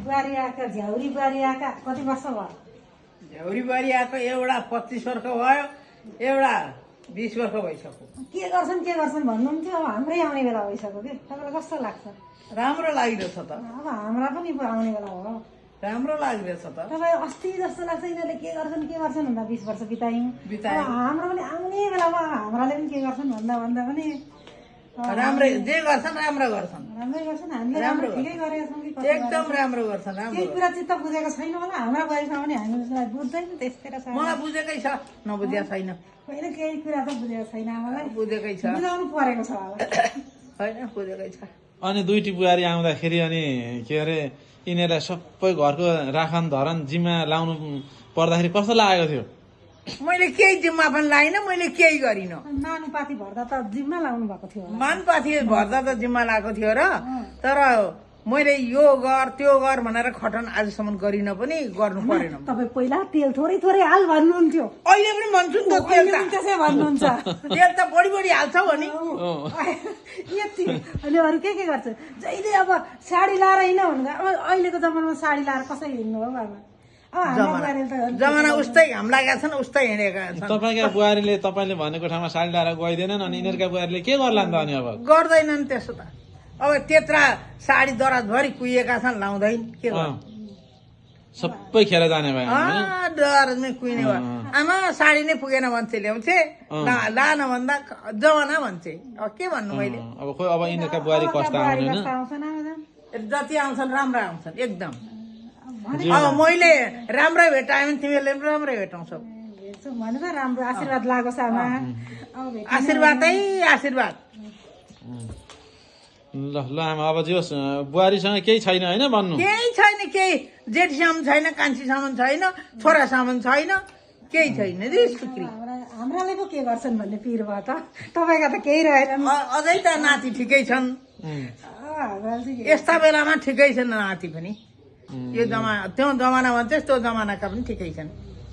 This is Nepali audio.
बुहारी आएका झ्याउरी बुहारी आएका कति वर्ष भयो? झ्याउरी बुहारी आएको एउटा 25 वर्ष भयो, एउटा 20 वर्ष भइसक्यो। के गर्छन् भन्नुहुन्थ्यो। अब हाम्रै आउने बेला भइसक्यो कि तपाईँलाई कस्तो लाग्छ? राम्रो लागिरहेछ त, अब हाम्रा पनि आउने बेला हो। राम्रो लागिरहेछ त। तपाईँ अस्ति जस्तो लाग्छ यिनीहरूले के गर्छन् भन्दा 20 वर्ष बितायौँ। हाम्रो पनि आउने बेलामा हाम्राले पनि के गर्छन् भन्दा पनि राम्रै जे गर्छन् राम्रो गर्छन्, राम्रै गर्छन्। हामीले राम्रो ठिकै गरेका छौँ कि एकदम राम्रो गर्छन्। केही कुरा चित्त बुझेको छैन होला। हाम्रा बुहारीसँग पनि हामी जसलाई बुझ्दैन त्यस्तै रहेछ। मलाई बुझेकै छ, नबुझेको छैन। होइन केही कुरा त बुझेको छैन, मलाई बुझेकै छ, बुझाउनु परेको छ अब। होइन बुझेकै छ। अनि दुईटी बुहारी आउँदाखेरि अनि के अरे यिनीहरूलाई सबै घरको राखन धरन जिम्मा लाउनु पर्दाखेरि कस्तो लागेको थियो? मैले केही जिम्मा पनि लाइनँ, मैले केही गरिनँ। मानुपाती भर्दा त जिम्मा लाउनु भएको थियो होला। मानपाथी भर्दा त जिम्मा लागेको थियो र, तर मैले यो गर त्यो गर भनेर खटन आजसम्म गरिनँ पनि, गर्नु परेन। तपाईँ पहिला तेल थोरै थोरै हाल भन्नुहुन्थ्यो, अहिले पनि भन्छु नि त, तेल त्यसै भन्नुहुन्छ। तेल त बढी बढी हाल्छ हो नि। यति अनि अरू के गर्छ? जहिले अब साडी लाएर हिँड्न भन्दा अब अहिलेको जमानामा साडी लाएर कसरी हिँड्नु हो बाबा? जमाना उस्तै घाम लागेका छन्, उस्तै हिँडेका छन्। तपाईँका बुहारीले तपाईँले भनेको ठाउँमा साडी लाएर गइदिएनन् अनि यिनीहरूका बुहारीले के गर्ला नि त अनि? अब गर्दैनन् त्यसो त। अब त्यत्रा साडी दराजभरि कुहिएका छन्, लाउँदैन के गर्नु? सबै खेर जाने भयो दराज नै कुहिने भयो। आमा साडी नै पुगेन भन्छे, ल्याउँछे लान भन्दा जमाना भन्छे। अब के भन्नु मैले? अब खोइ अब यिनीहरूका बुहारी कस्ता आउदैन, जति आउँछन् राम्रा आउँछन् एकदम। अब मैले राम्रै भेटाएँ भने तिमीहरूले पनि राम्रै भेटाउँछौ भनेर राम्रो आशीर्वाद लागोस् आमा। आशीर्वादै आशीर्वाद। ल ल आमा अब जे होस् बुहारीसँग केही छैन होइन भन्नु? केही छैन, केही जेठीसम्म छैन, कान्छीसम्म छैन, छोरासम्म छैन, केही छैन। हाम्राले पो के गर्छन् भन्ने पिर भयो त। तपाईँका त केही रहेन। अझै त नाति ठिकै छन्, यस्ता बेलामा ठिकै छन् नाति पनि। यो जमाना त्यो जमाना भन्छ त्यो जमानाका पनि ठिकै छन्।